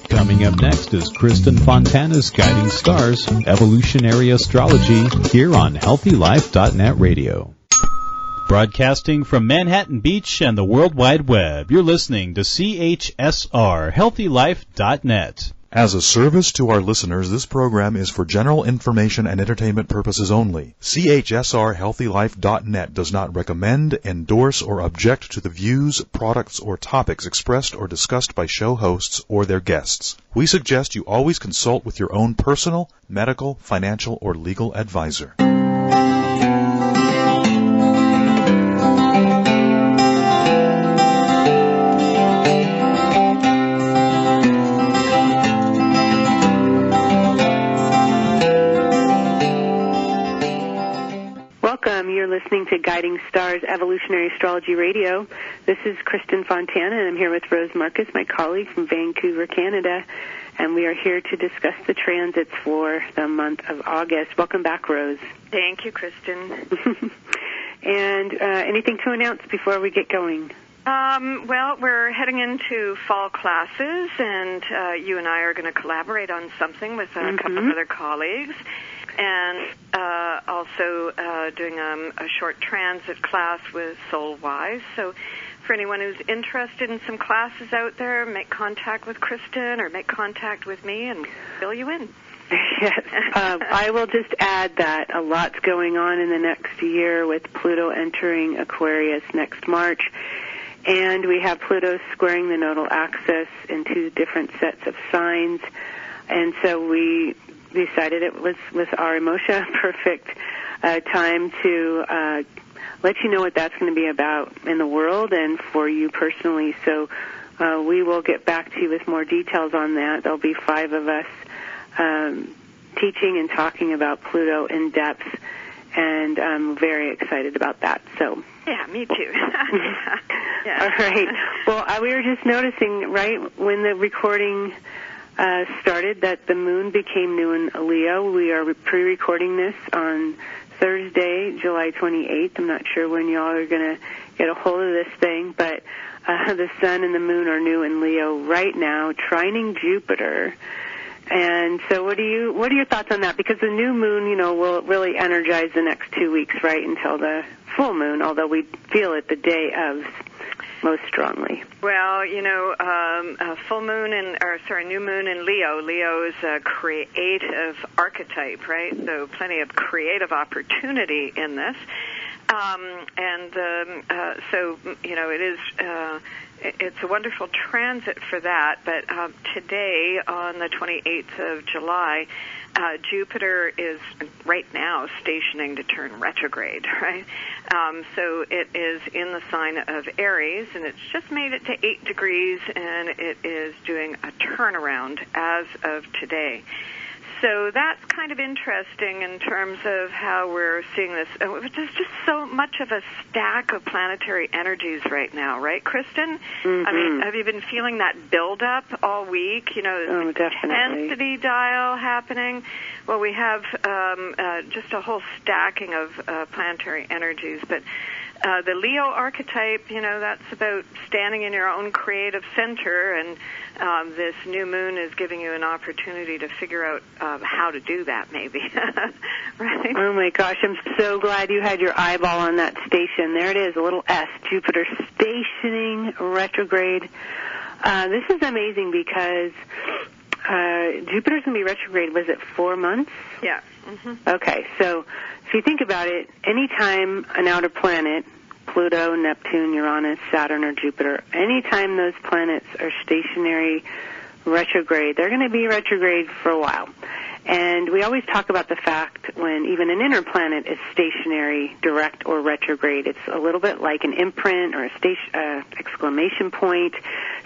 Coming up next is Kristin Fontana's Guiding Stars, Evolutionary Astrology, here on HealthyLife.net radio. Broadcasting from Manhattan Beach and the World Wide Web, you're listening to CHSR, HealthyLife.net. As a service to our listeners, this program is for general information and entertainment purposes only. CHSR HealthyLife.net does not recommend, endorse, or object to the views, products, or topics expressed or discussed by show hosts or their guests. We suggest you always consult with your own personal, medical, financial, or legal advisor. You're listening to Guiding Stars Evolutionary Astrology Radio. This is Kristin Fontana, and I'm here with Rose Marcus, my colleague from Vancouver, Canada, and we are here to discuss the transits for the month of August. Welcome back, Rose. Thank you, Kristin. And anything to announce before we get going? Well, we're heading into fall classes, and you and I are going to collaborate on something with a couple of other colleagues. And also doing a short transit class with Soulwise. So for anyone who's interested in some classes out there, make contact with Kristin or make contact with me and fill you in. Yes. I will just add that a lot's going on in the next year with Pluto entering Aquarius next March. And we have Pluto squaring the nodal axis in two different sets of signs. And so we decided it was, with our emotion, perfect time to let you know what that's going to be about in the world and for you personally. So we will get back to you with more details on that. There'll be 5 of us teaching and talking about Pluto in depth, and I'm very excited about that. So. Yeah, me too. Yeah. All right. Well, we were just noticing, right, when the recording started that the moon became new in Leo. We are pre-recording this on Thursday, July 28th. I'm not sure when y'all are going to get a hold of this thing, but the sun and the moon are new in Leo right now, trining Jupiter. And so what are your thoughts on that? Because the new moon, will really energize the next 2 weeks, right, until the full moon, although we feel it the day of most strongly. Well, full moon new moon in Leo. Leo is a creative archetype, right? So plenty of creative opportunity in this. It's a wonderful transit for that. But today, on the 28th of July, Jupiter is right now stationing to turn retrograde, right? So it is in the sign of Aries, and it's just made it to 8 degrees, and it is doing a turnaround as of today. So that's kind of interesting in terms of how we're seeing this. There's just so much of a stack of planetary energies right now, right, Kristin? I mean, have you been feeling that build-up all week? Oh, definitely. Intensity dial happening. Well, we have just a whole stacking of planetary energies, but the Leo archetype, that's about standing in your own creative center, and this new moon is giving you an opportunity to figure out how to do that, maybe. Right? Oh, my gosh, I'm so glad you had your eyeball on that station. There it is, a little S, Jupiter stationing retrograde. This is amazing because Jupiter's going to be retrograde, was it 4 months? Yeah. Okay, so if you think about it, anytime an outer planet, Pluto, Neptune, Uranus, Saturn, or Jupiter, anytime those planets are stationary retrograde, they're going to be retrograde for a while. And we always talk about the fact when even an inner planet is stationary, direct, or retrograde, it's a little bit like an imprint or a exclamation point,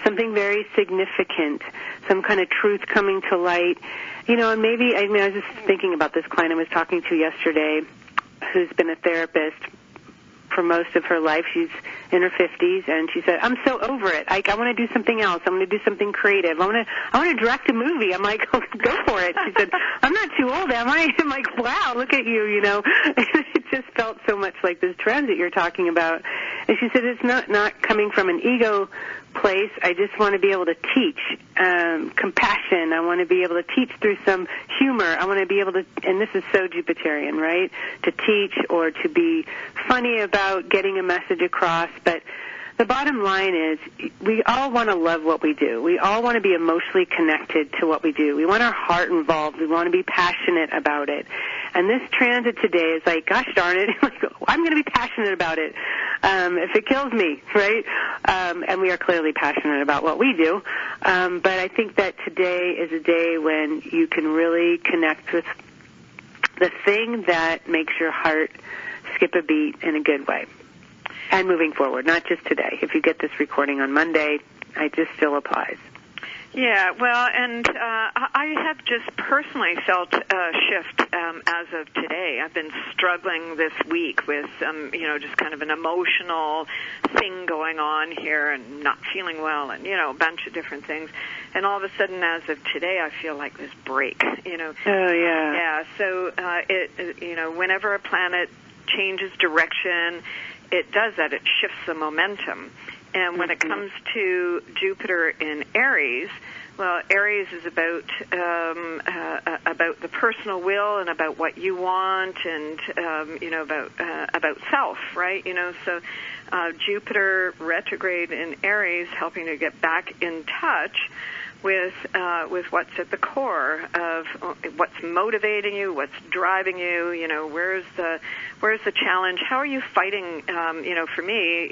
something very significant, some kind of truth coming to light. And maybe, I was just thinking about this client I was talking to yesterday who's been a therapist for most of her life. She's in her 50s, and she said, I'm so over it. I want to do something else. I want to do something creative. I want to direct a movie. I'm like, oh, go for it. She said, I'm not too old, am I? I'm like, wow, look at you, It just felt so much like this transit you're talking about. And she said it's not coming from an ego place, I just want to be able to teach compassion. I want to be able to teach through some humor. I want to be able to, and this is so Jupiterian, right, to teach or to be funny about getting a message across. But the bottom line is we all want to love what we do. We all want to be emotionally connected to what we do. We want our heart involved. We want to be passionate about it. And this transit today is like, gosh darn it, I'm going to be passionate about it if it kills me, right? And we are clearly passionate about what we do. But I think that today is a day when you can really connect with the thing that makes your heart skip a beat in a good way. And moving forward, not just today. If you get this recording on Monday, it just still applies. Yeah, well, and I have just personally felt a shift as of today. I've been struggling this week with, just kind of an emotional thing going on here and not feeling well and, a bunch of different things. And all of a sudden, as of today, I feel like this break, Oh, yeah. Yeah, so, whenever a planet changes direction, it does that. It shifts the momentum. And when it comes to Jupiter in Aries, well, Aries is about the personal will and about what you want and about self, right? So Jupiter retrograde in Aries, helping to get back in touch with what's at the core of what's motivating you, what's driving you. Where's the challenge? How are you fighting? For me,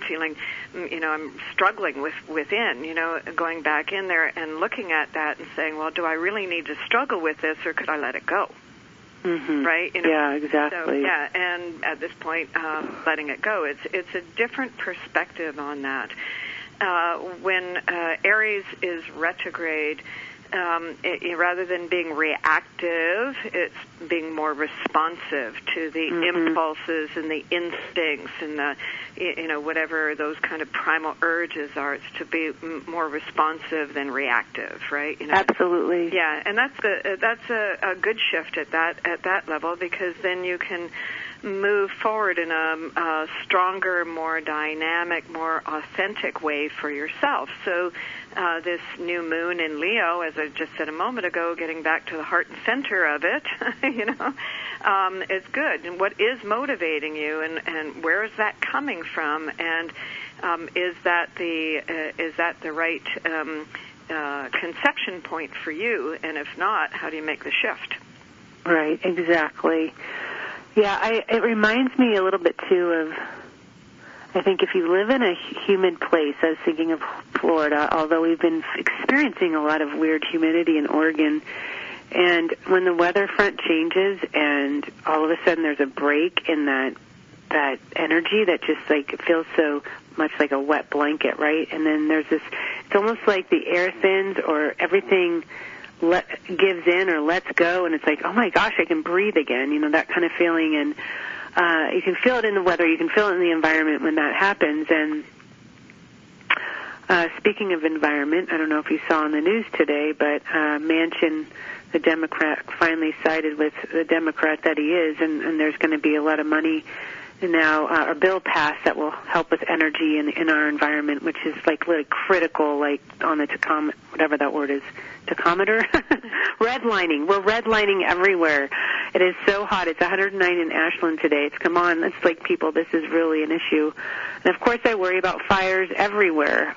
feeling, I'm struggling within. Going back in there and looking at that and saying, well, do I really need to struggle with this, or could I let it go? Mm-hmm. Right? Yeah, exactly. So, yeah, and at this point, letting it go. It's a different perspective on that. When Aries is retrograde, rather than being reactive, it's being more responsive to the impulses and the instincts and the, whatever those kind of primal urges are. It's to be more responsive than reactive, right? Absolutely. Yeah, and that's a good shift at that level, because then you can move forward in a stronger, more dynamic, more authentic way for yourself. So this new moon in Leo, as I just said a moment ago, getting back to the heart and center of it, is good. And what is motivating you, and where is that coming from? And is that the right conception point for you? And if not, how do you make the shift? Right, exactly. Yeah, it reminds me a little bit, too, of, I think if you live in a humid place, I was thinking of Florida, although we've been experiencing a lot of weird humidity in Oregon, and when the weather front changes and all of a sudden there's a break in that energy that just like feels so much like a wet blanket, right? And then there's this, it's almost like the air thins or everything gives in or lets go, and it's like, oh my gosh, I can breathe again, that kind of feeling. And you can feel it in the weather, you can feel it in the environment when that happens. And speaking of environment, I don't know if you saw on the news today, but Manchin, the Democrat, finally sided with the Democrat that he is, and there's going to be a lot of money now, a bill passed that will help with energy in our environment, which is like really critical, like on the whatever that word is, tachometer? Redlining. We're redlining everywhere. It is so hot. It's 109 in Ashland today. Come on. It's like, people, this is really an issue. And, of course, I worry about fires everywhere.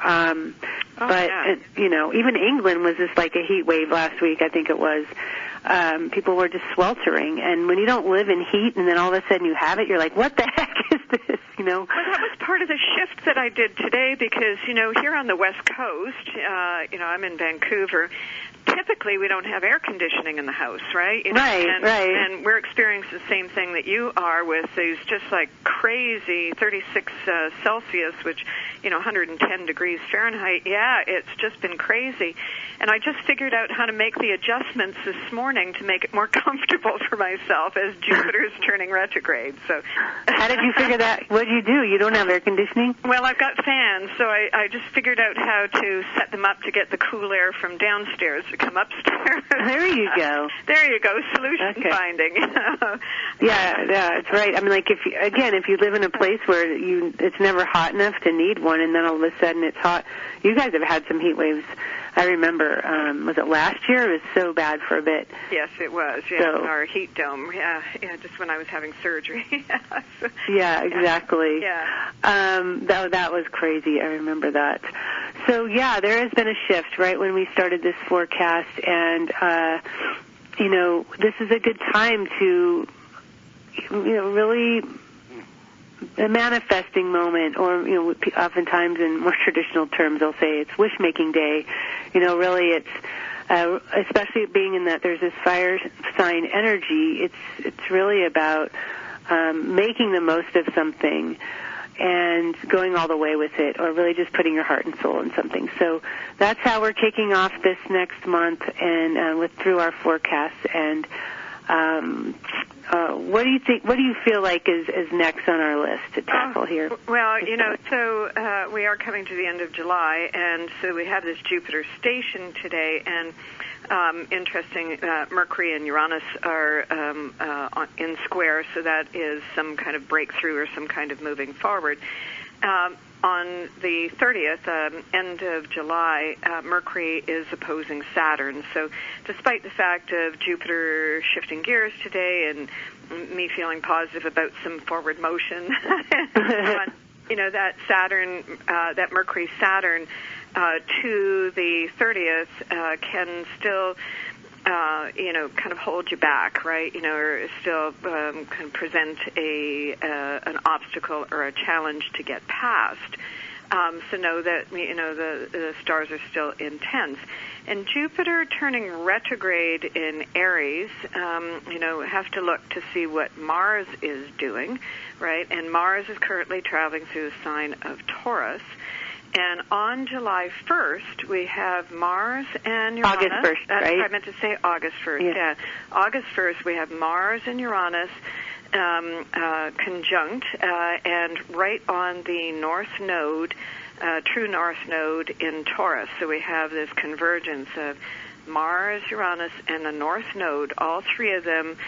Even England was just like a heat wave last week, I think it was. People were just sweltering. And when you don't live in heat and then all of a sudden you have it, you're like, what the heck is this, Well, that was part of the shift that I did today because, here on the West Coast, I'm in Vancouver. Typically, we don't have air conditioning in the house, right? Right. And we're experiencing the same thing that you are with these just like crazy 36 Celsius, which, 110 degrees Fahrenheit. Yeah, it's just been crazy. And I just figured out how to make the adjustments this morning to make it more comfortable for myself as Jupiter's turning retrograde. So, how did you figure that? What did you do? You don't have air conditioning? Well, I've got fans, so I just figured out how to set them up to get the cool air from downstairs to come upstairs. There you go. There you go. Solution finding. Yeah, that's right. I mean, like if you live in a place where it's never hot enough to need one one, and then all of a sudden it's hot. You guys have had some heat waves. I remember, was it last year? It was so bad for a bit. Yes, it was. Yeah, so, our heat dome. Yeah, just when I was having surgery. Yeah, exactly. Yeah. That was crazy. I remember that. So, yeah, there has been a shift right when we started this forecast, and, this is a good time to, really a manifesting moment, or, oftentimes in more traditional terms, they'll say it's wish-making day. Really it's, especially being in that there's this fire sign energy, it's really about making the most of something and going all the way with it, or really just putting your heart and soul in something. So that's how we're kicking off this next month, and through our forecasts. And what do you think? What do you feel like is next on our list to tackle here? Well, so we are coming to the end of July, and so we have this Jupiter station today, and interesting, Mercury and Uranus are in square, so that is some kind of breakthrough or some kind of moving forward. On the 30th, end of July, Mercury is opposing Saturn. So despite the fact of Jupiter shifting gears today and me feeling positive about some forward motion, that Saturn, that Mercury-Saturn to the 30th can still kind of hold you back, right? Or still kind of present an obstacle or a challenge to get past. So know that the stars are still intense. And Jupiter turning retrograde in Aries, have to look to see what Mars is doing, right? And Mars is currently traveling through the sign of Taurus. And on July 1st, we have Mars and Uranus. August 1st, right? I meant to say August 1st, yeah. August 1st, we have Mars and Uranus conjunct, and right on the North Node, true North Node in Taurus. So we have this convergence of Mars, Uranus, and the North Node, all three of them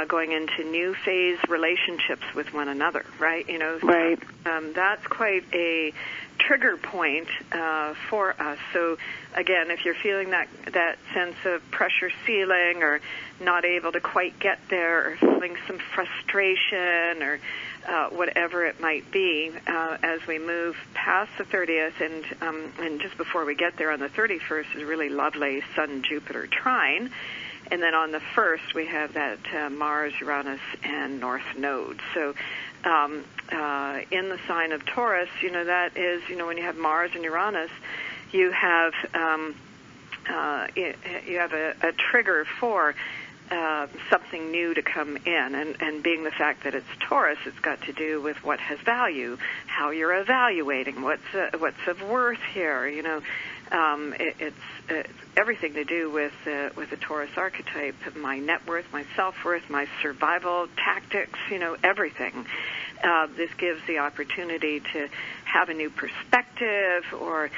going into new phase relationships with one another, right? Right. That's quite a trigger point for us. So again, if you're feeling that sense of pressure ceiling, or not able to quite get there, or feeling some frustration, or whatever it might be, as we move past the 30th, and just before we get there on the 31st is a really lovely Sun-Jupiter trine. And then on the 1st, we have that Mars, Uranus, and North Node. So in the sign of Taurus, that is, when you have Mars and Uranus, you have a trigger for something new to come in. And being the fact that it's Taurus, it's got to do with what has value, how you're evaluating, what's of worth here, it's everything to do with the Taurus archetype, my net worth, my self-worth, my survival tactics, everything. This gives the opportunity to have a new perspective, or,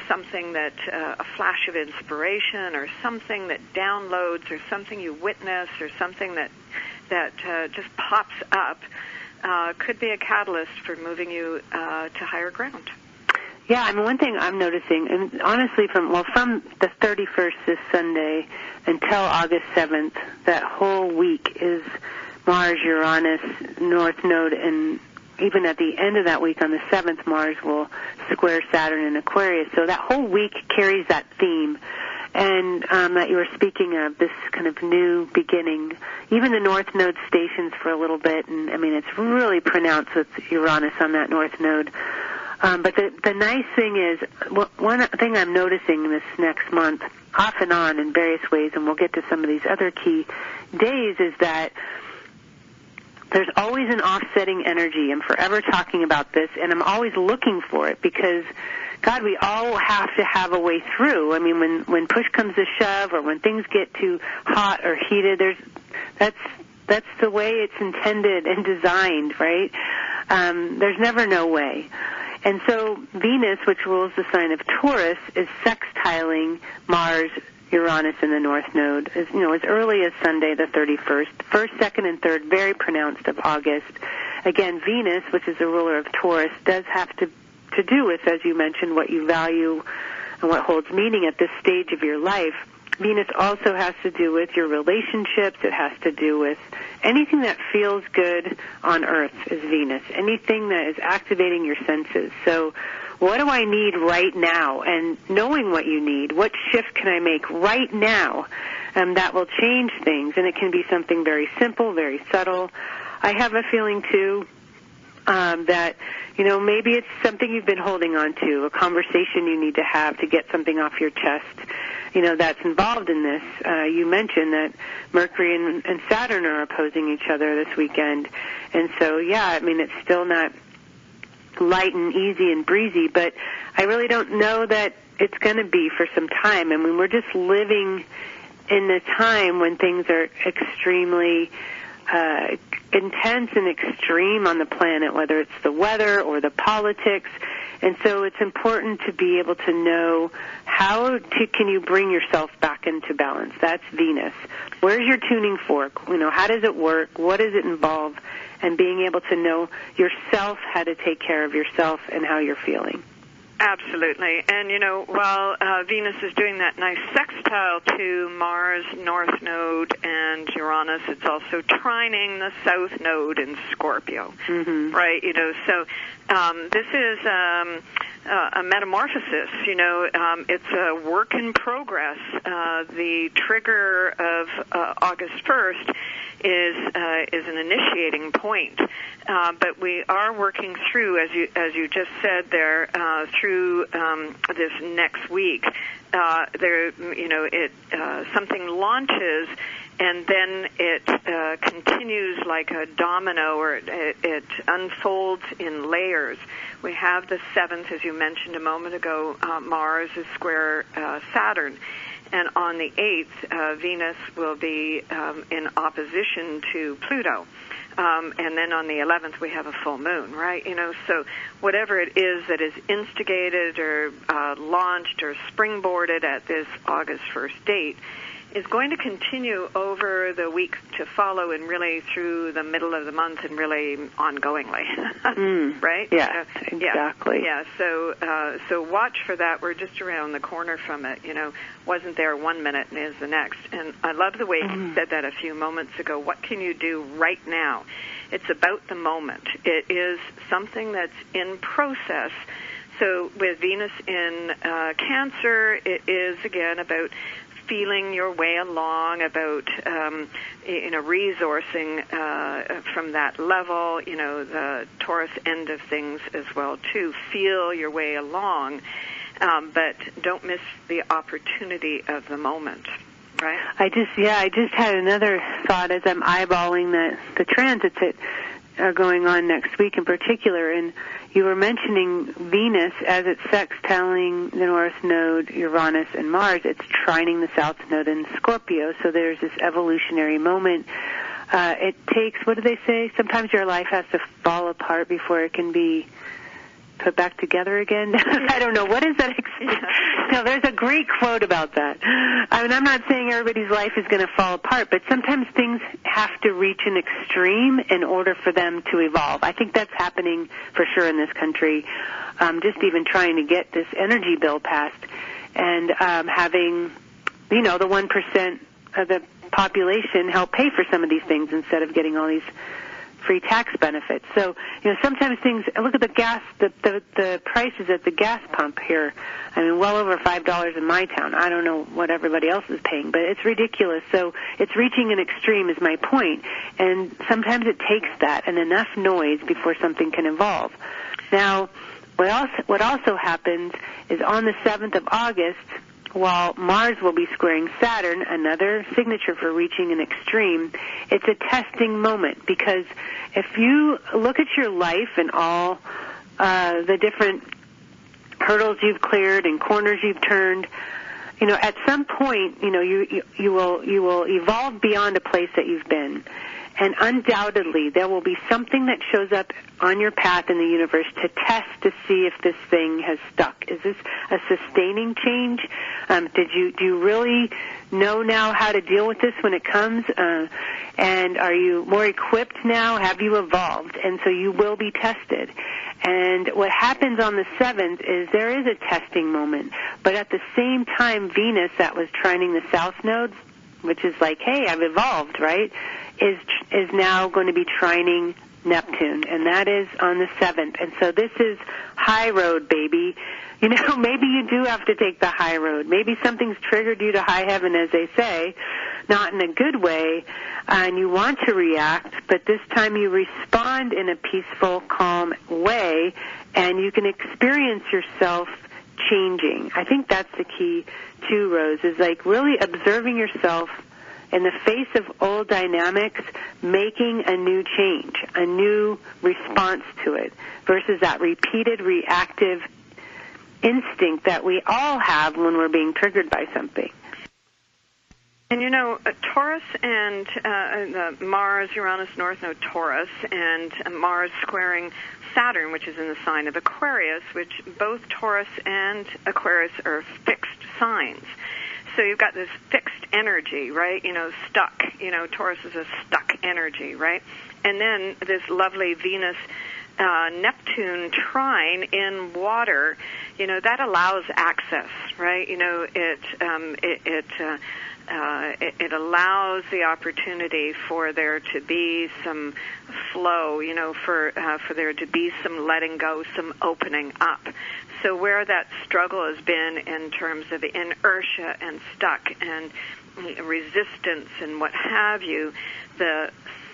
something that, a flash of inspiration, or something that downloads, or something you witness, or something that just pops up, could be a catalyst for moving you to higher ground. Yeah, one thing I'm noticing, and honestly, from the 31st this Sunday until August 7th, that whole week is Mars, Uranus, North Node, and even at the end of that week on the 7th, Mars will square Saturn in Aquarius. So that whole week carries that theme. And that you were speaking of, this kind of new beginning. Even the North Node stations for a little bit, and it's really pronounced with Uranus on that North Node. But the nice thing is, one thing I'm noticing this next month, off and on in various ways, and we'll get to some of these other key days, is that there's always an offsetting energy. I'm forever talking about this, and I'm always looking for it, because, God, we all have to have a way through. When push comes to shove, or when things get too hot or heated, that's the way it's intended and designed, right? There's never no way. And so Venus, which rules the sign of Taurus, is sextiling Mars, Uranus, in the North Node, as early as Sunday the 31st. 1st, 2nd, and 3rd, very pronounced of August. Again, Venus, which is the ruler of Taurus, does have to to do with, as you mentioned, what you value and what holds meaning at this stage of your life. Venus also has to do with your relationships. It has to do with anything that feels good on Earth is Venus, anything that is activating your senses. So what do I need right now? And knowing what you need, what shift can I make right now that will change things? And it can be something very simple, very subtle. I have a feeling, too, that, maybe it's something you've been holding on to, a conversation you need to have to get something off your chest, that's involved in this. You mentioned that Mercury and Saturn are opposing each other this weekend. And so, it's still not light and easy and breezy, but I really don't know that it's going to be for some time. I mean, we're just living in a time when things are extremely intense and extreme on the planet, whether it's the weather or the politics. And so it's important to be able to know can you bring yourself back into balance. That's Venus. Where's your tuning fork? How does it work? What does it involve? And being able to know yourself, how to take care of yourself and how you're feeling. Absolutely. And, while Venus is doing that nice sextile to Mars, North Node, and Uranus, it's also trining the South Node in Scorpio, right? So this is a metamorphosis, it's a work in progress. The trigger of August 1st is an initiating point, but we are working through, as you just said there, through this next week. Something launches, and then it continues like a domino, or it unfolds in layers. We have the 7th, as you mentioned a moment ago, Mars is square Saturn. And on the 8th, Venus will be in opposition to Pluto. And then on the 11th, we have a full moon, right? So whatever it is that is instigated or launched or springboarded at this August 1st date is going to continue over the week to follow and really through the middle of the month and really ongoingly, right? Yeah, exactly. Yeah, so watch for that. We're just around the corner from it, wasn't there one minute and is the next. And I love the way you said that a few moments ago. What can you do right now? It's about the moment. It is something that's in process. So with Venus in Cancer, it is, again, about feeling your way along, about resourcing from that level, the Taurus end of things as well too. Feel your way along, but don't miss the opportunity of the moment. Right? I just had another thought as I'm eyeballing the transits that are going on next week in particular, and you were mentioning Venus as it's sextiling the North Node, Uranus, and Mars. It's trining the South Node in Scorpio, so there's this evolutionary moment. It takes, what do they say? Sometimes your life has to fall apart before it can be put back together again. I don't know. What is that? No, there's a great quote about that. I mean, I'm not saying everybody's life is going to fall apart, but sometimes things have to reach an extreme in order for them to evolve. I think that's happening for sure in this country. Just even trying to get this energy bill passed and having, the 1% of the population help pay for some of these things instead of getting all these free tax benefits. So, sometimes things, look at the gas, the prices at the gas pump here. I mean, well over $5 in my town. I don't know what everybody else is paying, but it's ridiculous. So it's reaching an extreme is my point. And sometimes it takes that and enough noise before something can evolve. Now, what also happens is on the 7th of August, while Mars will be squaring Saturn, another signature for reaching an extreme, it's a testing moment, because if you look at your life and all the different hurdles you've cleared and corners you've turned, at some point, you will evolve beyond a place that you've been. And undoubtedly, there will be something that shows up on your path in the universe to test to see if this thing has stuck. Is this a sustaining change? Do you really know now how to deal with this when it comes? And are you more equipped now? Have you evolved? And so you will be tested. And what happens on the 7th is there is a testing moment. But at the same time, Venus, that was trining the south nodes, which is like, hey, I've evolved, right, is now going to be trining Neptune, and that is on the 7th. And so this is high road, baby. You know, maybe you do have to take the high road. Maybe something's triggered you to high heaven, as they say, not in a good way, and you want to react, but this time you respond in a peaceful, calm way, and you can experience yourself changing. I think that's the key too, Rose, is like really observing yourself in the face of old dynamics, making a new change, a new response to it, versus that repeated reactive instinct that we all have when we're being triggered by something. And you know, Taurus and Mars, Uranus, North Node, Taurus, and Mars squaring Saturn, which is in the sign of Aquarius, which both Taurus and Aquarius are fixed signs. So you've got this fixed energy, right? You know, stuck. You know, Taurus is a stuck energy, right? And then this lovely Venus Neptune trine in water, you know, that allows access, right? You know, it allows the opportunity for there to be some flow, you know, for there to be some letting go, some opening up. So where that struggle has been in terms of inertia and stuck and resistance and what have you, the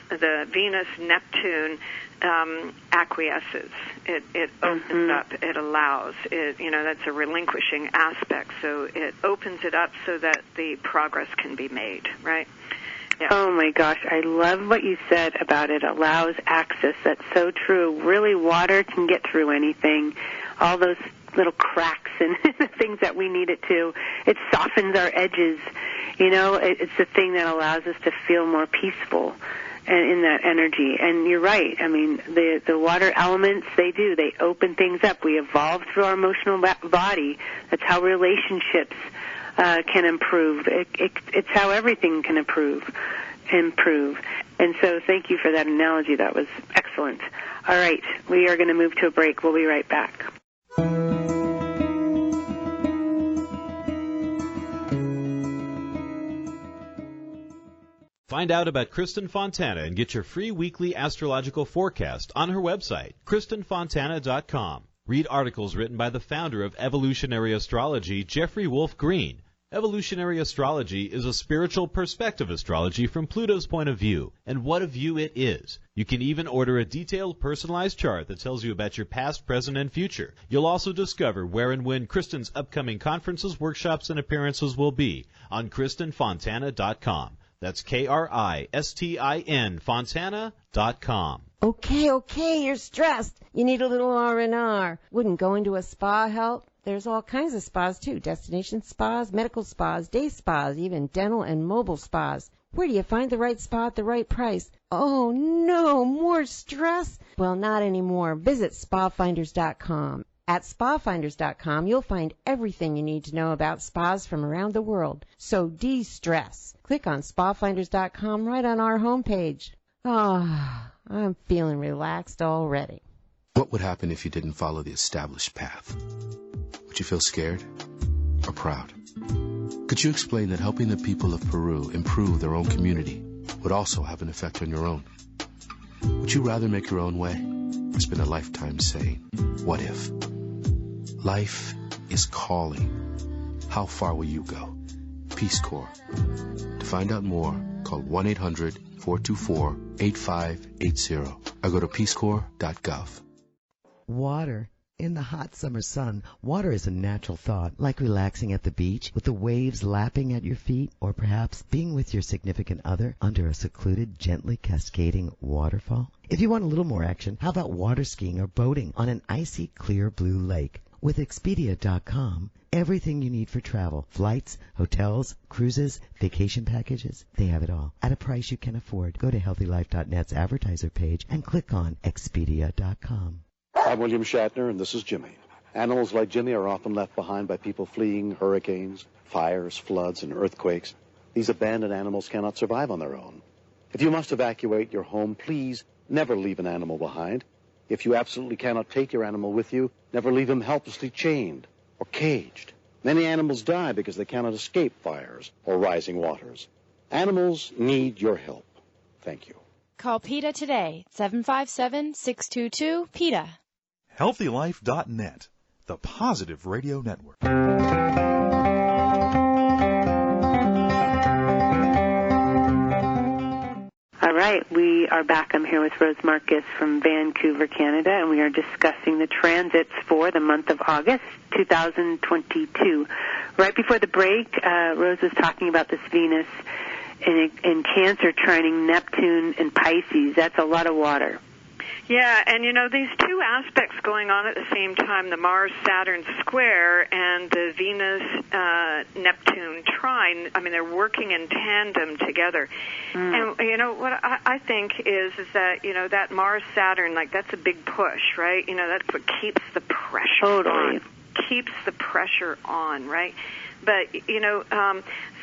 Venus Neptune acquiesces. It opens up. It allows. You know, that's a relinquishing aspect. So it opens it up so that the progress can be made. Right. Yeah. Oh my gosh, I love what you said about it allows access. That's so true. Really, water can get through anything. All those little cracks and things that we need it to. It softens our edges. You know, it's the thing that allows us to feel more peaceful and in that energy. And you're right. I mean, the water elements, they open things up. We evolve through our emotional body. That's how relationships can improve. It's how everything can improve. And so thank you for that analogy. That was excellent. All right, we are going to move to a break. We'll be right back. Find out about Kristin Fontana and get your free weekly astrological forecast on her website, KristinFontana.com. Read articles written by the founder of evolutionary astrology, Jeffrey Wolf Green. Evolutionary astrology is a spiritual perspective astrology from Pluto's point of view, and what a view it is. You can even order a detailed, personalized chart that tells you about your past, present, and future. You'll also discover where and when Kristin's upcoming conferences, workshops, and appearances will be on KristinFontana.com. That's Kristin, Fontana.com. Okay, you're stressed. You need a little R&R. Wouldn't going to a spa help? There's all kinds of spas, too. Destination spas, medical spas, day spas, even dental and mobile spas. Where do you find the right spa at the right price? Oh, no, more stress? Well, not anymore. Visit spafinders.com. At spafinders.com, you'll find everything you need to know about spas from around the world. So de-stress. Click on spafinders.com right on our homepage. I'm feeling relaxed already. What would happen if you didn't follow the established path? Would you feel scared or proud? Could you explain that helping the people of Peru improve their own community would also have an effect on your own? Would you rather make your own way or spend a lifetime saying, what if? Life is calling. How far will you go? Peace Corps. To find out more, call 1-800-424-8580 or go to peacecorps.gov. Water. In the hot summer sun, water is a natural thought, like relaxing at the beach with the waves lapping at your feet, or perhaps being with your significant other under a secluded, gently cascading waterfall. If you want a little more action, how about water skiing or boating on an icy, clear blue lake? With Expedia.com, everything you need for travel, flights, hotels, cruises, vacation packages, they have it all at a price you can afford. Go to HealthyLife.net's advertiser page and click on Expedia.com. I'm William Shatner, and this is Jimmy. Animals like Jimmy are often left behind by people fleeing hurricanes, fires, floods, and earthquakes. These abandoned animals cannot survive on their own. If you must evacuate your home, please never leave an animal behind. If you absolutely cannot take your animal with you, never leave him helplessly chained or caged. Many animals die because they cannot escape fires or rising waters. Animals need your help. Thank you. Call PETA today, 757-622-PETA. HealthyLife.net, the positive radio network. All right, we are back. I'm here with Rose Marcus from Vancouver, Canada, and we are discussing the transits for the month of August 2022. Right before the break, Rose was talking about this Venus in Cancer trining Neptune and Pisces. That's a lot of water. Yeah, and these two aspects going on at the same time, the Mars-Saturn square and the Venus-Neptune trine, I mean, they're working in tandem together. And, what I think is that, that Mars-Saturn, that's a big push, right? That's what keeps the pressure on. Keeps the pressure on, right? But,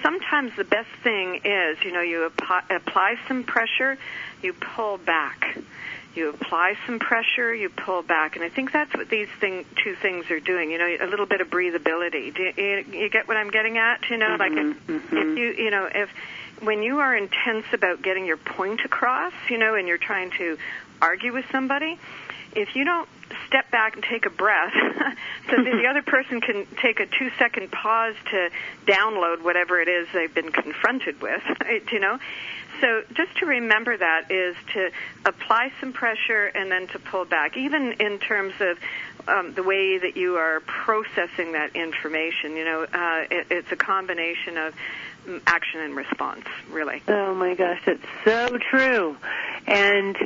sometimes the best thing is, you apply some pressure, you pull back. You apply some pressure, you pull back, and I think that's what these two things are doing. A little bit of breathability. Do you get what I'm getting at? If when you are intense about getting your point across, and you're trying to argue with somebody, if you don't step back and take a breath, so the other person can take a 2-second pause to download whatever it is they've been confronted with, So just to remember that is to apply some pressure and then to pull back, even in terms of the way that you are processing that information. It's a combination of action and response, really. Oh, my gosh, it's so true. And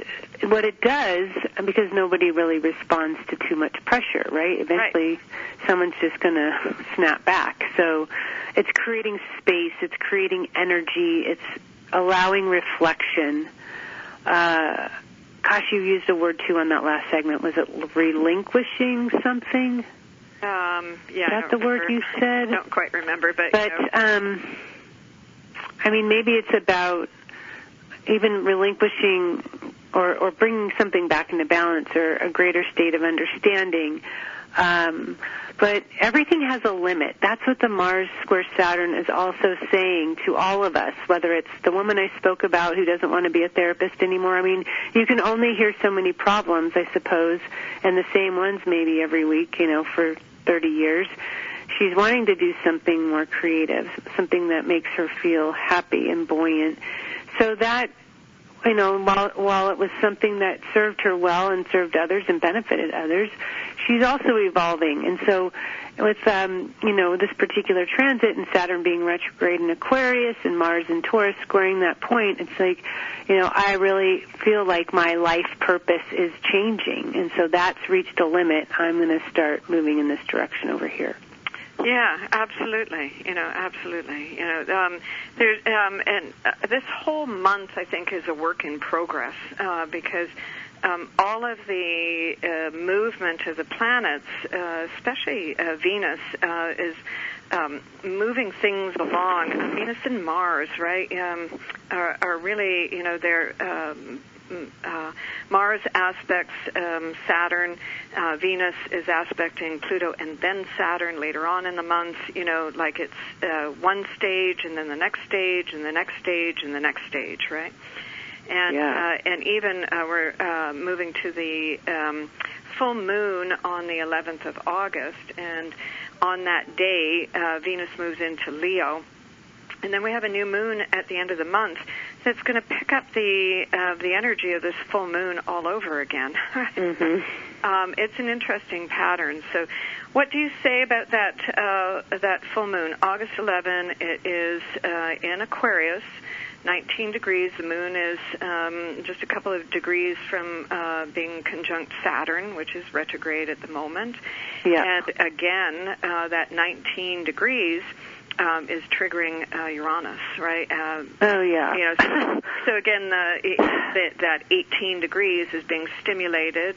what it does, because nobody really responds to too much pressure, right? Eventually, someone's just going to snap back. So it's creating space, it's creating energy, it's allowing reflection. Gosh, you used a word, too, on that last segment. Was it relinquishing something? Yeah. Is that the word you said? I don't quite remember, but maybe it's about even relinquishing or bringing something back into balance or a greater state of understanding. But everything has a limit. That's what the Mars square Saturn is also saying to all of us, whether it's the woman I spoke about who doesn't want to be a therapist anymore. I mean, you can only hear so many problems, I suppose, and the same ones maybe every week, for 30 years. She's wanting to do something more creative, something that makes her feel happy and buoyant. So that, while it was something that served her well and served others and benefited others, she's also evolving. And so with, this particular transit and Saturn being retrograde in Aquarius and Mars in Taurus squaring that point, it's like, I really feel like my life purpose is changing. And so that's reached a limit. I'm going to start moving in this direction over here. Yeah, absolutely. Absolutely. There's and this whole month, I think, is a work in progress because all of the movement of the planets, especially Venus, is moving things along. Venus and Mars, right, are really, they're Mars aspects Saturn, Venus is aspecting Pluto, and then Saturn later on in the month, like it's one stage and then the next stage and the next stage and the next stage, right? And and even we're moving to the full moon on the 11th of August, and on that day, Venus moves into Leo. And then we have a new moon at the end of the month that's going to pick up the energy of this full moon all over again. It's an interesting pattern. So what do you say about that full moon? August 11, it is in Aquarius. 19 degrees. The moon is just a couple of degrees from being conjunct Saturn, which is retrograde at the moment. Yeah. And again, that 19 degrees is triggering Uranus, right? Oh, yeah. You know, so again, that 18 degrees is being stimulated,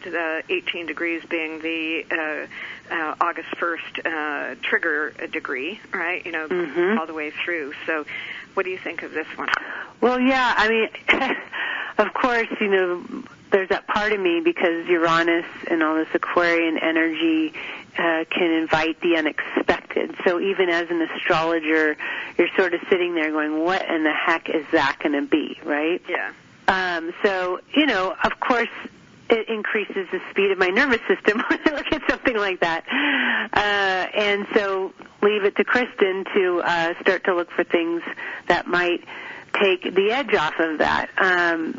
18 degrees being the August 1st trigger degree, right? You know, all the way through. So what do you think of this one? Well, yeah, I mean, of course, you know, there's that part of me because Uranus and all this Aquarian energy can invite the unexpected. So even as an astrologer, you're sort of sitting there going, what in the heck is that going to be, right? Yeah. So, you know, of course, it increases the speed of my nervous system when I look at something like that. And so leave it to Kristin to start to look for things that might take the edge off of that.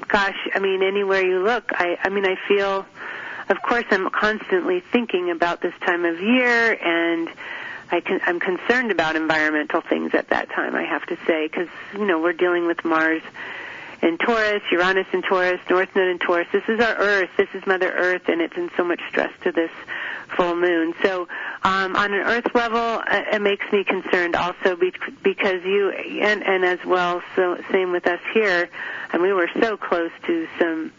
Gosh, I mean, anywhere you look, I mean, I feel, of course, I'm constantly thinking about this time of year, and I'm concerned about environmental things at that time, I have to say, because, you know, we're dealing with Mars in Taurus, Uranus in Taurus, North Node in Taurus. This is our Earth. This is Mother Earth, and it's in so much stress to this full moon. So on an Earth level, it makes me concerned also because you, and as well, so same with us here, and we were so close to some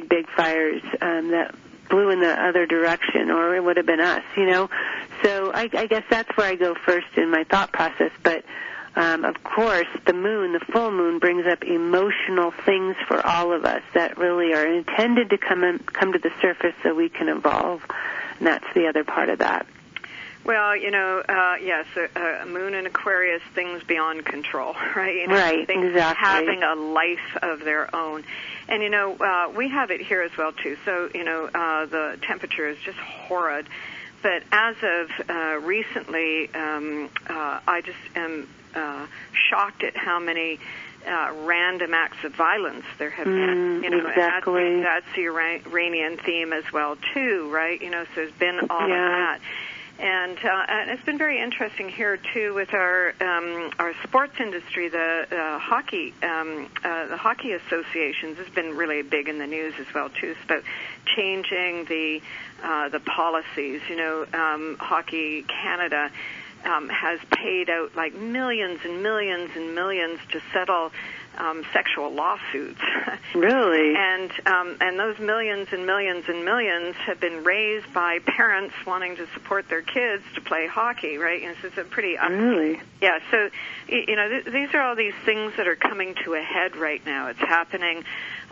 big fires that blew in the other direction, or it would have been us, you know. So I guess that's where I go first in my thought process. But of course, the moon, the full moon, brings up emotional things for all of us that really are intended to come to the surface so we can evolve, and that's the other part of that. Well, you know, yes, moon in Aquarius, things beyond control, right? You know, right, things exactly. having a life of their own. And, you know, we have it here as well, too. So, you know, the temperature is just horrid. But as of recently, I just am shocked at how many random acts of violence there have been. You know, exactly. That's the Iranian theme as well, too, right? You know, so there's been all of that. And it's been very interesting here too with our sports industry. The hockey associations has been really big in the news as well too. It's about changing the policies. You know, Hockey Canada has paid out like millions and millions and millions to settle sexual lawsuits. Really? And those millions and millions and millions have been raised by parents wanting to support their kids to play hockey, right? And so it's a pretty... really? Yeah, so, you know, these are all these things that are coming to a head right now. It's happening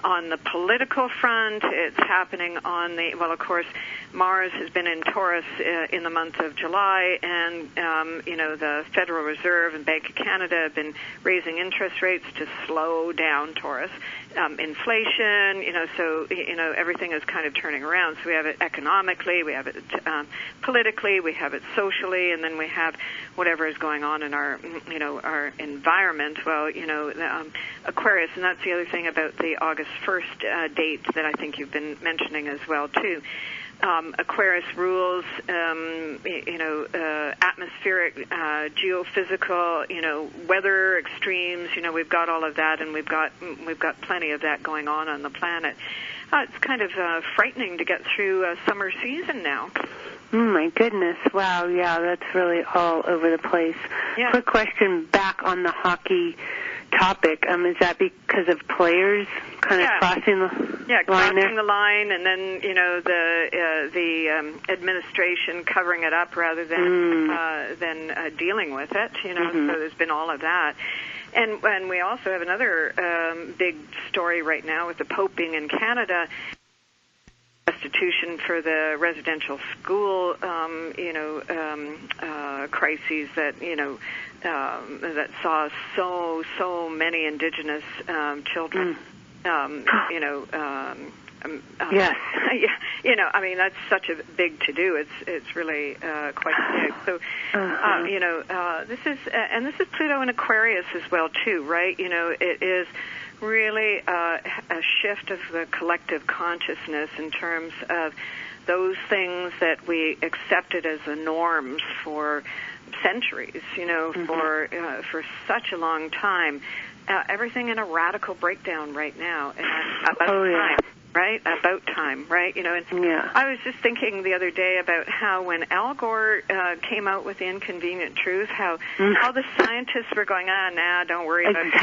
on the political front. It's happening on the... Well, of course, Mars has been in Taurus in the month of July, and, you know, the Federal Reserve and Bank of Canada have been raising interest rates to slow down Taurus. Inflation, you know, so, you know, everything is kind of turning around. So we have it economically, we have it politically, we have it socially, and then we have whatever is going on in our, you know, our environment. Well, you know, Aquarius, and that's the other thing about the August 1st date that I think you've been mentioning as well, too. Aquarius rules, you know, atmospheric, geophysical, you know, weather extremes. You know, we've got all of that, and we've got plenty of that going on the planet. It's kind of frightening to get through summer season now. Oh, my goodness. Wow, yeah, that's really all over the place. Yeah. Quick question back on the hockey topic. Is that because of players kind of crossing the line there? Crossing the line, and then, you know, the administration covering it up rather than dealing with it, you know, so there's been all of that. And we also have another big story right now with the Pope being in Canada. Restitution for the residential school, you know, crises that, you know, that saw so many Indigenous children, you know, yes. Yeah, you know, I mean, that's such a big to-do. It's really quite big. So, you know, this is Pluto in Aquarius as well, too, right? You know, it is really a shift of the collective consciousness in terms of those things that we accepted as the norms for centuries, for such a long time, everything in a radical breakdown right now. And about time, right? About time, right? I was just thinking the other day about how when Al Gore came out with the Inconvenient Truth, how the scientists were going, don't worry about it.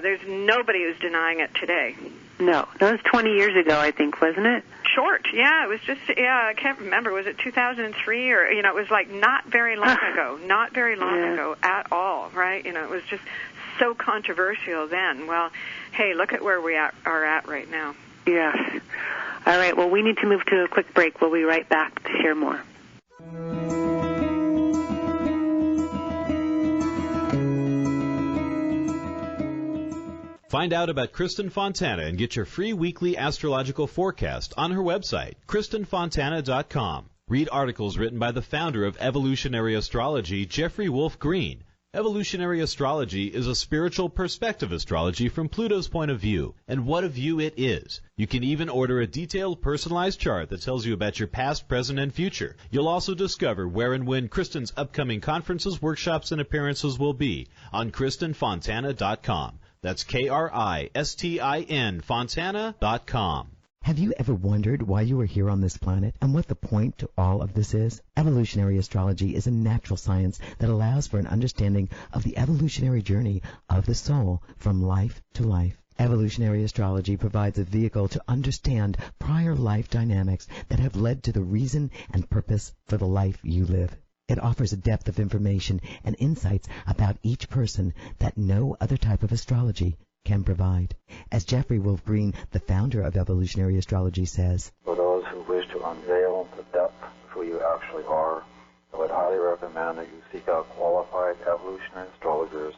There's nobody who's denying it today. No, that was 20 years ago, I think, wasn't it? Short, yeah. It was just, I can't remember. Was it 2003 or, it was like not very long ago. Not very long ago at all, right? It was just so controversial then. Well, hey, look at where we are at right now. Yes. All right, well, we need to move to a quick break. We'll be right back to share more. Find out about Kristin Fontana and get your free weekly astrological forecast on her website, KristinFontana.com. Read articles written by the founder of evolutionary astrology, Jeffrey Wolf Green. Evolutionary astrology is a spiritual perspective astrology from Pluto's point of view, and what a view it is. You can even order a detailed, personalized chart that tells you about your past, present, and future. You'll also discover where and when Kristin's upcoming conferences, workshops, and appearances will be on KristinFontana.com. That's KRISTIN Fontana.com. Have you ever wondered why you are here on this planet and what the point to all of this is? Evolutionary astrology is a natural science that allows for an understanding of the evolutionary journey of the soul from life to life. Evolutionary astrology provides a vehicle to understand prior life dynamics that have led to the reason and purpose for the life you live. It offers a depth of information and insights about each person that no other type of astrology can provide. As Jeffrey Wolf Green, the founder of evolutionary astrology, says, for those who wish to unveil the depth of who you actually are, I would highly recommend that you seek out qualified evolutionary astrologers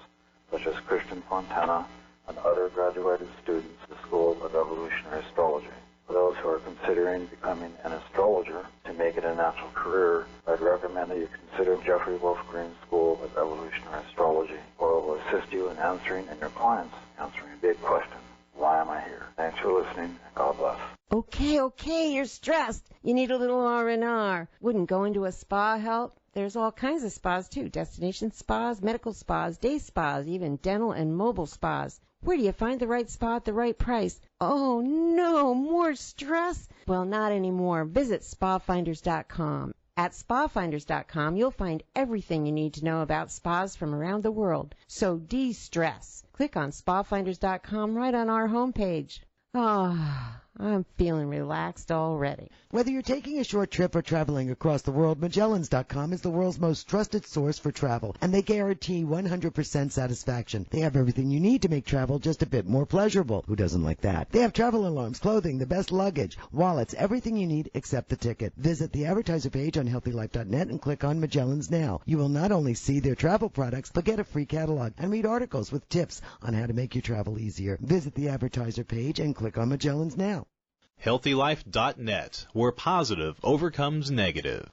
such as Kristin Fontana and other graduated students of the School of Evolutionary Astrology. For those who are considering becoming an astrologer to make it a natural career, I'd recommend that you consider Jeffrey Wolf Green's School of Evolutionary Astrology, where it will assist you in answering and your clients answering a big question. Why am I here? Thanks for listening, and God bless. Okay, you're stressed. You need a little R&R. Wouldn't going to a spa help? There's all kinds of spas, too. Destination spas, medical spas, day spas, even dental and mobile spas. Where do you find the right spa at the right price? Oh, no, more stress? Well, not anymore. Visit spafinders.com. At spafinders.com, you'll find everything you need to know about spas from around the world. So de-stress. Click on spafinders.com right on our homepage. I'm feeling relaxed already. Whether you're taking a short trip or traveling across the world, Magellans.com is the world's most trusted source for travel, and they guarantee 100% satisfaction. They have everything you need to make travel just a bit more pleasurable. Who doesn't like that? They have travel alarms, clothing, the best luggage, wallets, everything you need except the ticket. Visit the advertiser page on HealthyLife.net and click on Magellans Now. You will not only see their travel products, but get a free catalog and read articles with tips on how to make your travel easier. Visit the advertiser page and click on Magellans Now. HealthyLife.net, where positive overcomes negative.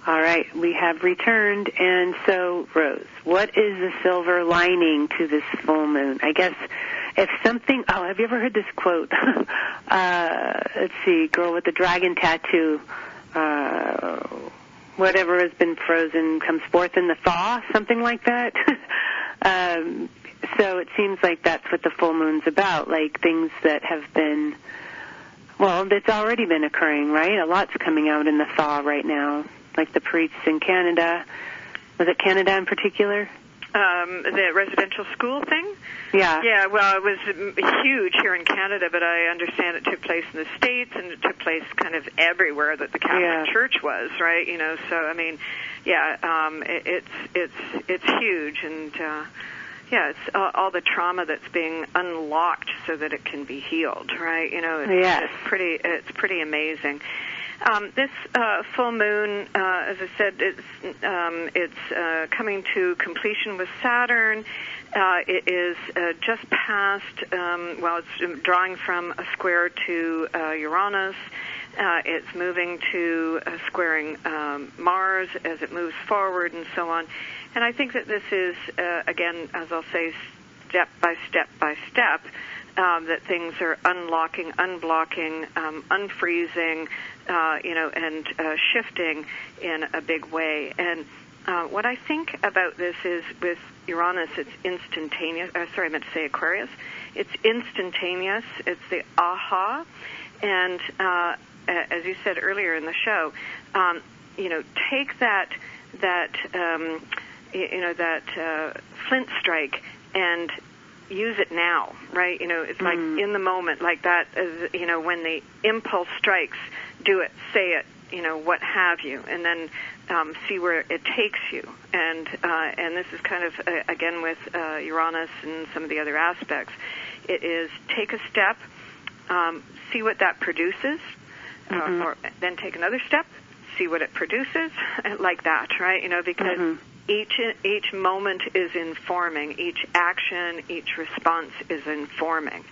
All right, we have returned, and so, Rose, what is the silver lining to this full moon? I guess if something, have you ever heard this quote? Let's see, girl with the dragon tattoo, whatever has been frozen comes forth in the thaw, something like that. So it seems like that's what the full moon's about, like things that have been, well, that's already been occurring, right? A lot's coming out in the thaw right now, like the priests in Canada. Was it Canada in particular? The residential school thing? Yeah. Yeah, well, it was huge here in Canada, but I understand it took place in the States, and it took place kind of everywhere that the Catholic Church was, right? So, I mean, it's huge, and it's all the trauma that's being unlocked so that it can be healed, right? It's pretty amazing. This full moon, as I said, it's coming to completion with Saturn. It is just past, it's drawing from a square to Uranus. It's moving to squaring Mars as it moves forward and so on. And I think that this is, again, as I'll say, step by step by step, that things are unlocking, unblocking, unfreezing, and shifting in a big way. And what I think about this is with Uranus, it's instantaneous. Sorry, I meant to say Aquarius. It's instantaneous. It's the aha. And as you said earlier in the show, take that flint strike and use it now, right? It's like in the moment, like that. When the impulse strikes, do it, say it, what have you, and then see where it takes you. And this is kind of again with Uranus and some of the other aspects. It is take a step, see what that produces, or then take another step, see what it produces, like that, right? Because each moment is informing, each action, each response is informing.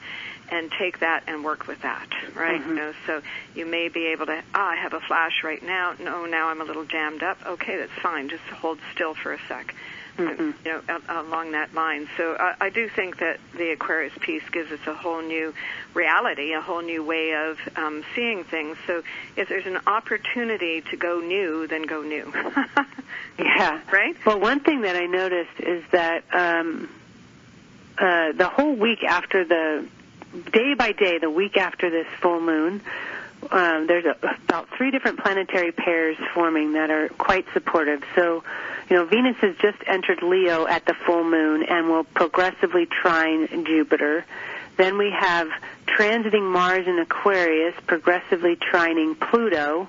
And take that and work with that, right? So you may be able to, I have a flash right now. No, now I'm a little jammed up. Okay, that's fine. Just hold still for a sec, along that line. So I do think that the Aquarius piece gives us a whole new reality, a whole new way of seeing things. So if there's an opportunity to go new, then go new. Yeah. Right? Well, one thing that I noticed is that the whole week after day by day, the week after this full moon, there's about 3 different planetary pairs forming that are quite supportive. So, Venus has just entered Leo at the full moon and will progressively trine Jupiter. Then we have transiting Mars in Aquarius, progressively trining Pluto.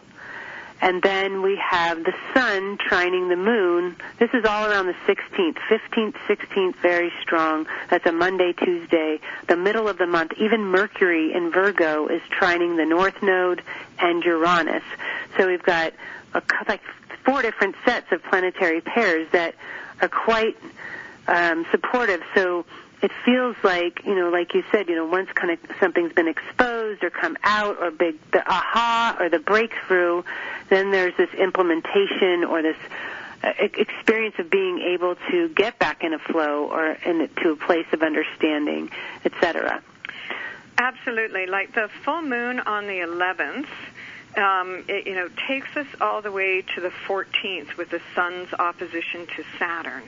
And then we have the Sun trining the Moon. This is all around the 16th, 15th, 16th, very strong. That's a Monday, Tuesday. The middle of the month, even Mercury in Virgo is trining the North Node and Uranus. So we've got like 4 different sets of planetary pairs that are quite supportive. So it feels like, like you said, once kind of something's been exposed or come out, or the aha or the breakthrough, then there's this implementation or this experience of being able to get back in a flow or to a place of understanding, etc. Absolutely. Like the full moon on the 11th, it takes us all the way to the 14th with the Sun's opposition to Saturn.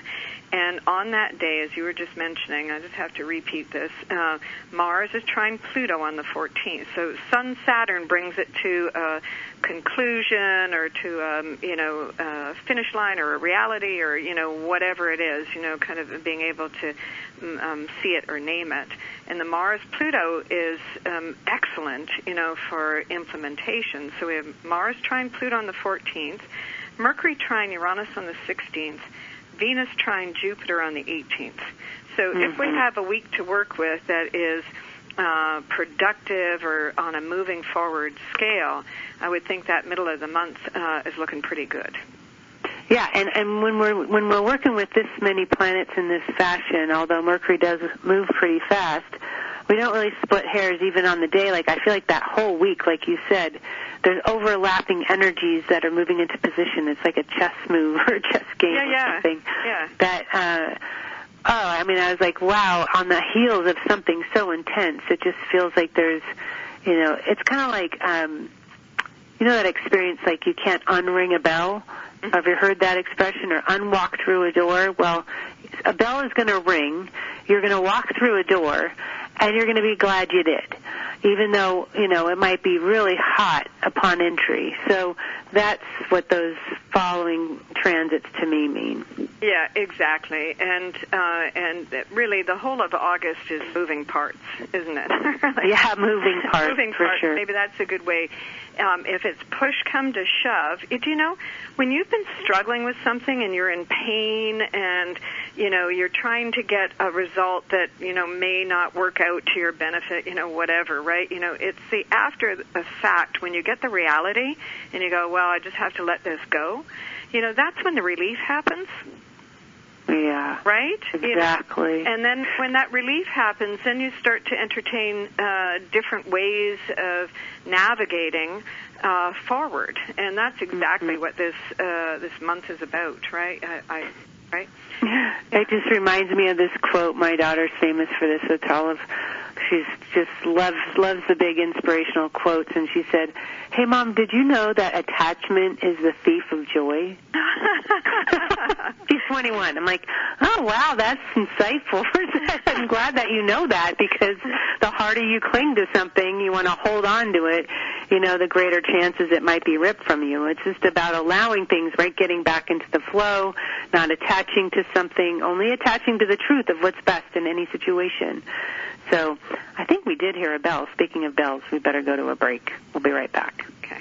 And on that day, as you were just mentioning, I just have to repeat this, Mars is trine Pluto on the 14th. So Sun-Saturn brings it to a conclusion or to a finish line or a reality or, whatever it is, kind of being able to see it or name it. And the Mars-Pluto is excellent, for implementation. So we have Mars trine Pluto on the 14th, Mercury trine Uranus on the 16th, Venus trine Jupiter on the 18th. So if we have a week to work with that is productive or on a moving forward scale, I would think that middle of the month is looking pretty good. Yeah, and when we're working with this many planets in this fashion, although Mercury does move pretty fast, we don't really split hairs even on the day. Like I feel like that whole week, like you said, there's overlapping energies that are moving into position. It's like a chess move or a chess game or something. Yeah. That I was like, wow, on the heels of something so intense, it just feels like there's, it's kind of like, that experience like you can't unring a bell. Have you heard that expression? Or unwalk through a door? Well, a bell is going to ring. You're going to walk through a door, and you're going to be glad you did, even though, it might be really hot upon entry. So that's what those following transits to me mean. Yeah, exactly. And really the whole of August is moving parts, isn't it? Yeah, moving parts, moving for parts. Sure. Maybe that's a good way. If it's push come to shove, when you've been struggling with something and you're in pain and, you're trying to get a result that, may not work out to your benefit, whatever, right? It's the after the fact when you get the reality and you go, well, I just have to let this go. That's when the relief happens. Yeah. Right? Exactly. And then when that relief happens, then you start to entertain different ways of navigating forward. And that's exactly what this month is about, right? Right? It just reminds me of this quote. My daughter's famous for this. So it's all of, she's just loves the big inspirational quotes. And she said, "Hey, Mom, did you know that attachment is the thief of joy?" She's 21. I'm like, oh, wow, that's insightful. I'm glad that you know that, because the harder you cling to something, you want to hold on to it, the greater chances it might be ripped from you. It's just about allowing things, right, getting back into the flow, not attaching to something, only attaching to the truth of what's best in any situation. So I think we did hear a bell. Speaking of bells, we better go to a break. We'll be right back. Okay.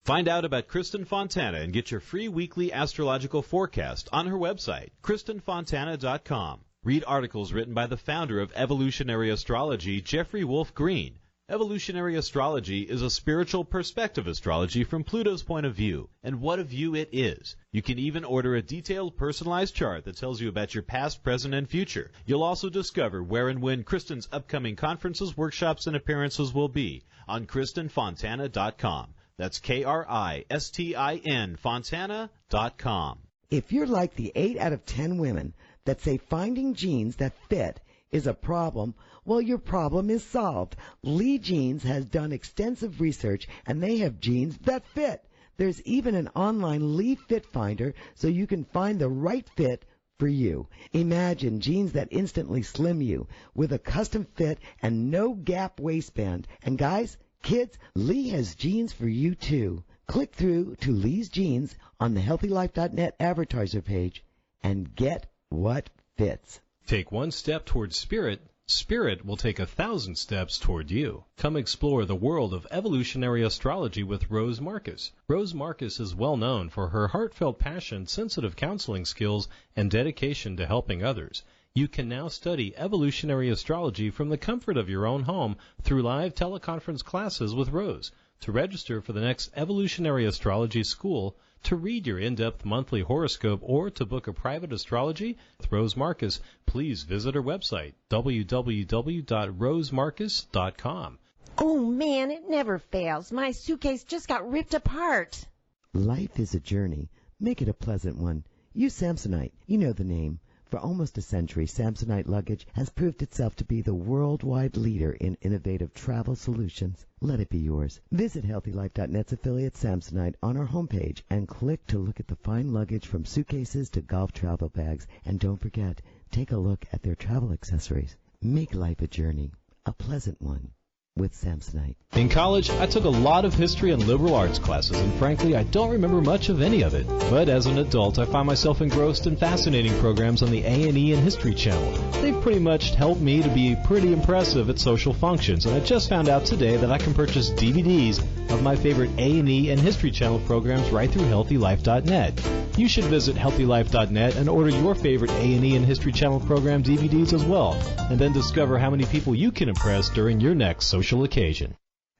Find out about Kristin Fontana and get your free weekly astrological forecast on her website, KristinFontana.com. Read articles written by the founder of evolutionary astrology, Jeffrey Wolf Green. Evolutionary astrology is a spiritual perspective astrology from Pluto's point of view, and what a view it is. You can even order a detailed, personalized chart that tells you about your past, present, and future. You'll also discover where and when Kristin's upcoming conferences, workshops, and appearances will be on KristinFontana.com. That's KRISTIN Fontana.com. If you're like the 8 out of 10 women that say finding jeans that fit is a problem, well, your problem is solved. Lee Jeans has done extensive research, and they have jeans that fit. There's even an online Lee Fit Finder, so you can find the right fit for you. Imagine jeans that instantly slim you with a custom fit and no gap waistband. And guys, kids, Lee has jeans for you too. Click through to Lee's Jeans on the HealthyLife.net advertiser page and get what fits. Take one step towards spirit. Spirit will take 1,000 steps toward you. Come explore the world of evolutionary astrology with Rose Marcus. Rose Marcus is well known for her heartfelt passion, sensitive counseling skills, and dedication to helping others. You can now study evolutionary astrology from the comfort of your own home through live teleconference classes with Rose. To register for the next Evolutionary Astrology School, to read your in-depth monthly horoscope, or to book a private astrology with Rose Marcus, please visit her website, www.rosemarcus.com. Oh, man, it never fails. My suitcase just got ripped apart. Life is a journey. Make it a pleasant one. Use Samsonite. You know the name. For almost a century, Samsonite luggage has proved itself to be the worldwide leader in innovative travel solutions. Let it be yours. Visit HealthyLife.net's affiliate Samsonite on our homepage and click to look at the fine luggage from suitcases to golf travel bags. And don't forget, take a look at their travel accessories. Make life a journey, a pleasant one, with Samsonite. In college, I took a lot of history and liberal arts classes, and frankly, I don't remember much of any of it. But as an adult, I find myself engrossed in fascinating programs on the A&E and History Channel. They've pretty much helped me to be pretty impressive at social functions, and I just found out today that I can purchase DVDs of my favorite A&E and History Channel programs right through HealthyLife.net. You should visit HealthyLife.net and order your favorite A&E and History Channel program DVDs as well, and then discover how many people you can impress during your next social occasion.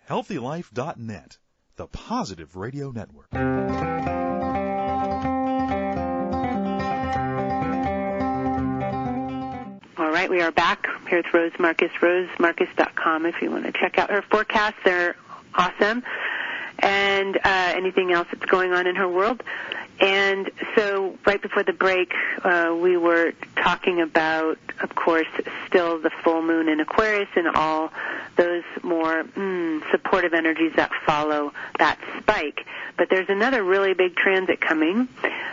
HealthyLife.net, the positive radio network. All right, we are back here with Rose Marcus, rosemarcus.com. If you want to check out her forecasts, they're awesome. And anything else that's going on in her world. And so right before the break, we were talking about, of course, still the full moon in Aquarius and all those more supportive energies that follow that spike. But there's another really big transit coming.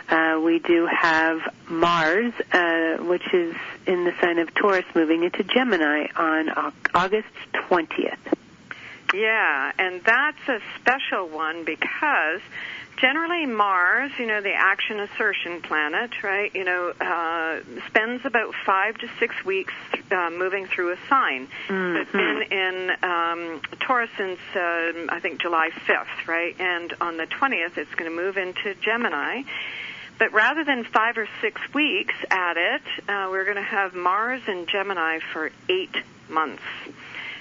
We do have Mars, which is in the sign of Taurus, moving into Gemini on August 20th. Yeah, and that's a special one because generally Mars, the action assertion planet, right, spends about 5 to 6 weeks moving through a sign. Mm-hmm. So it's been in Taurus since, I think, July 5th, right? And on the 20th, it's going to move into Gemini. But rather than 5 or 6 weeks at it, we're going to have Mars in Gemini for 8 months.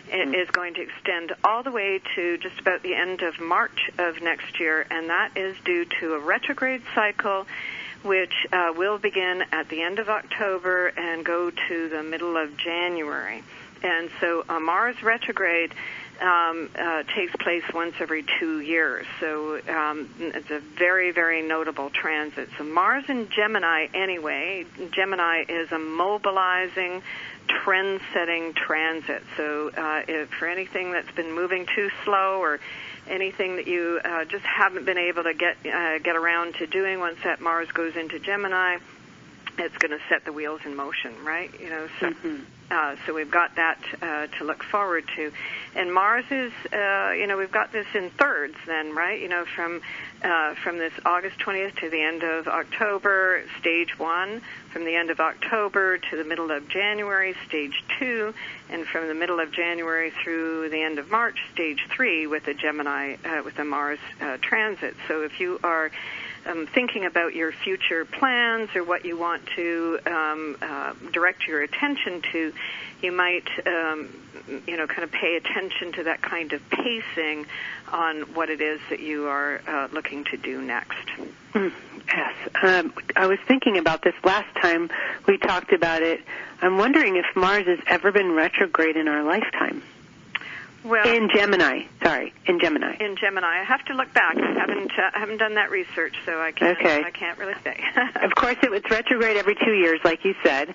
It is going to extend all the way to just about the end of March of next year, and that is due to a retrograde cycle which will begin at the end of October and go to the middle of January. And so Mars retrograde takes place once every 2 years. So it's a very, very notable transit. So Mars in Gemini, anyway, Gemini is a mobilizing, trend-setting transit. So if for anything that's been moving too slow or anything that you just haven't been able to get around to doing once that Mars goes into Gemini, it's going to set the wheels in motion, right? So so we've got that to look forward to. And Mars is, we've got this in thirds then, right? From this August 20th to the end of October, stage 1, from the end of October to the middle of January, stage 2, and from the middle of January through the end of March, stage 3 with the Gemini, with the Mars transit. So if you are thinking about your future plans or what you want to direct your attention to, you might, kind of pay attention to that kind of pacing on what it is that you are looking to do next. Yes. I was thinking about this last time we talked about it. I'm wondering if Mars has ever been retrograde in our lifetime. Well, in Gemini. In Gemini. I have to look back. I haven't done that research, so I can't really say. Of course, it's retrograde every 2 years, like you said,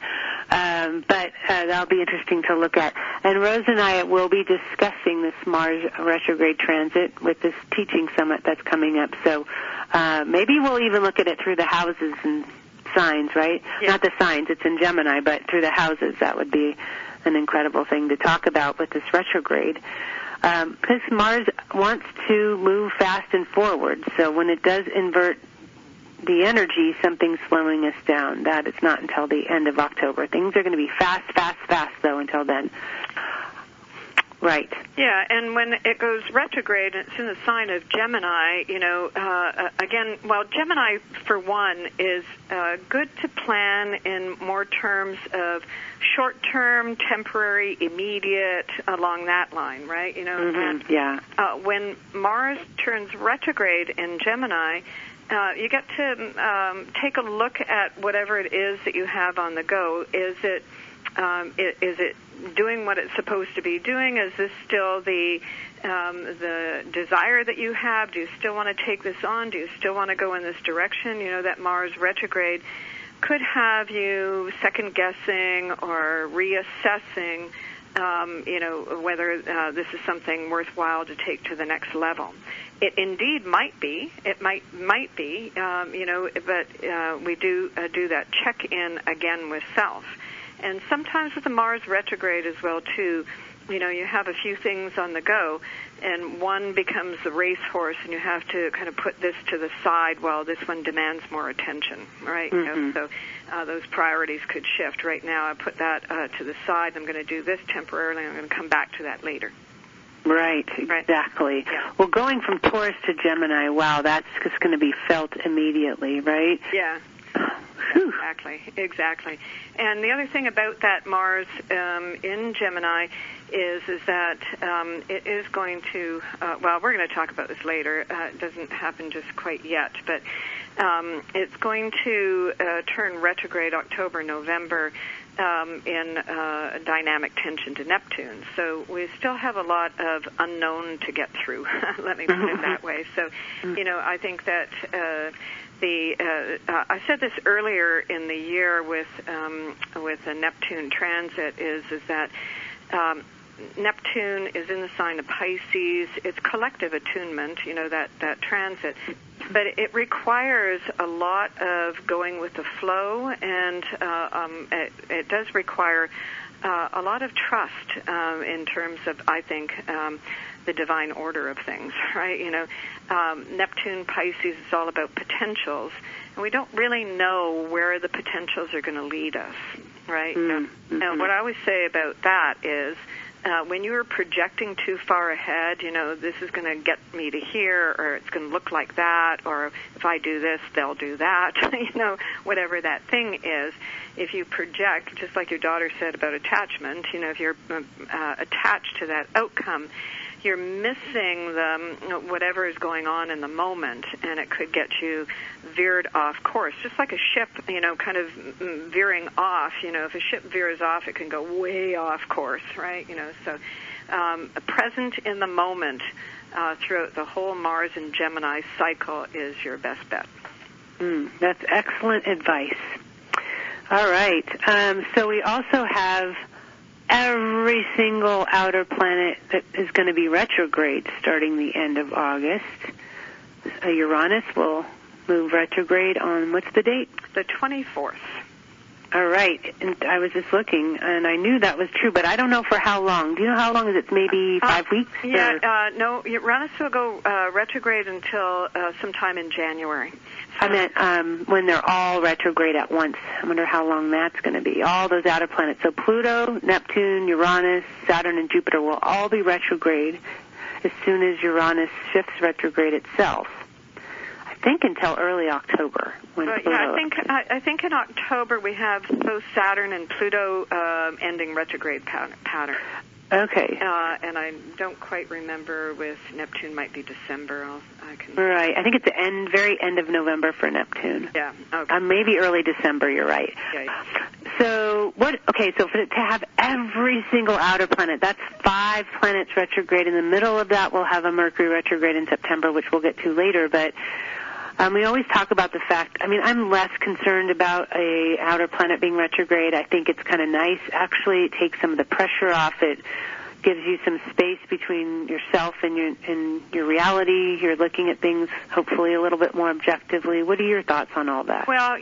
but that'll be interesting to look at. And Rose and I will be discussing this Mars retrograde transit with this teaching summit that's coming up. So maybe we'll even look at it through the houses and signs, right? Yeah. Not the signs, it's in Gemini, but through the houses. That would be an incredible thing to talk about with this retrograde. Because Mars wants to move fast and forward, so when it does invert the energy, something's slowing us down. That is not until the end of October. Things are going to be fast, though, until then. Right. Yeah, and when it goes retrograde, it's in the sign of Gemini, again, well, Gemini, for one, is good to plan in more terms of short-term, temporary, immediate, along that line, right? And, when Mars turns retrograde in Gemini, you get to take a look at whatever it is that you have on the go. Is it doing what it's supposed to be doing? Is this still the desire that you have? Do you still want to take this on? Do you still want to go in this direction? That Mars retrograde could have you second-guessing or reassessing, whether this is something worthwhile to take to the next level. It indeed might be. It might be, but we do that check-in again with self. And sometimes with the Mars retrograde as well, too, you have a few things on the go, and one becomes the racehorse, and you have to kind of put this to the side while this one demands more attention, right? So those priorities could shift. Right now, I put that to the side. I'm going to do this temporarily, and I'm going to come back to that later. Right, exactly. Yeah. Well, going from Taurus to Gemini, wow, that's just going to be felt immediately, right? Yeah. Exactly. And the other thing about that Mars in Gemini is that it is going to, we're going to talk about this later. It doesn't happen just quite yet, but it's going to turn retrograde October, November in dynamic tension to Neptune. So we still have a lot of unknown to get through, let me put it that way. So, I think that I said this earlier in the year with the Neptune transit is that Neptune is in the sign of Pisces. It's collective attunement, that transit. But it requires a lot of going with the flow, and it does require a lot of trust in terms of, I think, the divine order of things, right? Neptune, Pisces is all about potentials, and we don't really know where the potentials are going to lead us, right? And what I always say about that is, when you're projecting too far ahead, this is going to get me to here, or it's going to look like that, or if I do this, they'll do that, whatever that thing is. If you project, just like your daughter said about attachment, if you're attached to that outcome, you're missing whatever is going on in the moment, and it could get you veered off course, just like a ship, kind of veering off. If a ship veers off, it can go way off course, right? So present in the moment throughout the whole Mars and Gemini cycle is your best bet. That's excellent advice. All right. So we also have every single outer planet that is going to be retrograde starting the end of August. Uranus will move retrograde on, what's the date? The 24th. All right. And I was just looking, and I knew that was true, but I don't know for how long. Do you know how long is it? Maybe 5 weeks? Yeah, no, Uranus will go retrograde until sometime in January. I meant when they're all retrograde at once. I wonder how long that's going to be. All those outer planets. So Pluto, Neptune, Uranus, Saturn, and Jupiter will all be retrograde as soon as Uranus shifts retrograde itself. I think until early October. I think in October we have both Saturn and Pluto ending retrograde pattern. Okay. And I don't quite remember with Neptune, might be December. Right. I think it's the very end of November for Neptune. Yeah. Okay. Maybe early December. You're right. Yeah. So So to have every single outer planet, that's 5 planets retrograde. In the middle of that, we'll have a Mercury retrograde in September, which we'll get to later. But we always talk about the fact. I mean, I'm less concerned about a outer planet being retrograde. I think it's kind of nice. Actually, it takes some of the pressure off. It gives you some space between yourself and your reality. You're looking at things hopefully a little bit more objectively. What are your thoughts on all that? Well,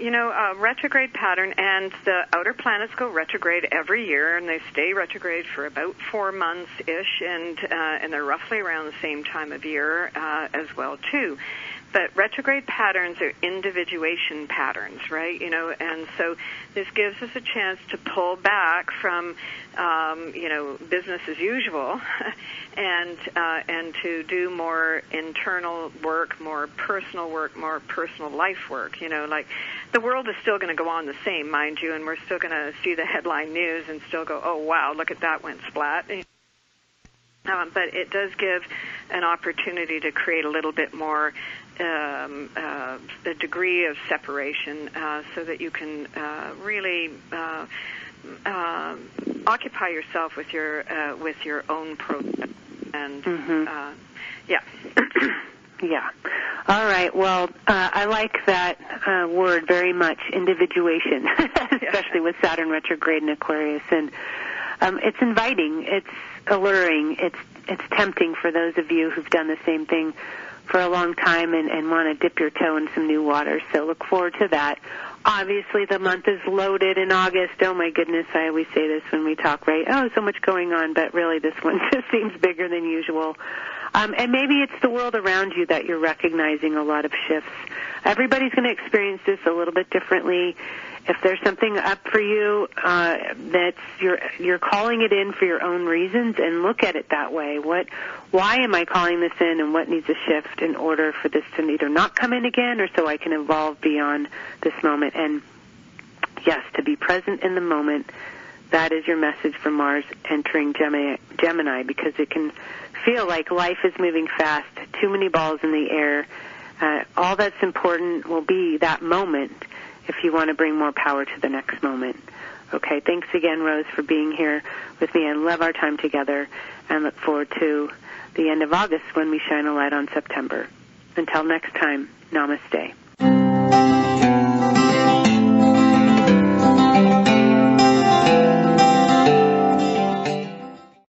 retrograde pattern, and the outer planets go retrograde every year, and they stay retrograde for about 4 months-ish, and they're roughly around the same time of year as well, too. But retrograde patterns are individuation patterns, right? And so this gives us a chance to pull back from, business as usual, and to do more internal work, more personal life work. Like the world is still going to go on the same, mind you, and we're still going to see the headline news and still go, oh wow, look at that, went splat. But it does give an opportunity to create a little bit more a degree of separation so that you can really occupy yourself with your own program. And yeah. Yeah. All right. Well, I like that word very much, individuation, especially with Saturn retrograde in Aquarius. And it's inviting. It's alluring. It's tempting for those of you who've done the same thing for a long time and want to dip your toe in some new waters. So look forward to that. Obviously, the month is loaded in August. Oh, my goodness, I always say this when we talk, right? Oh, so much going on, but really this one just seems bigger than usual. And maybe it's the world around you that you're recognizing a lot of shifts. Everybody's going to experience this a little bit differently. If there's something up for you that's you're calling it in for your own reasons, and look at it that way. Why am I calling this in, and what needs a shift in order for this to either not come in again, or so I can evolve beyond this moment? And yes, to be present in the moment. That is your message for Mars entering Gemini, because it can feel like life is moving fast, too many balls in the air. All that's important will be that moment if you want to bring more power to the next moment. Okay, thanks again, Rose, for being here with me. I love our time together and look forward to the end of August when we shine a light on September. Until next time, namaste.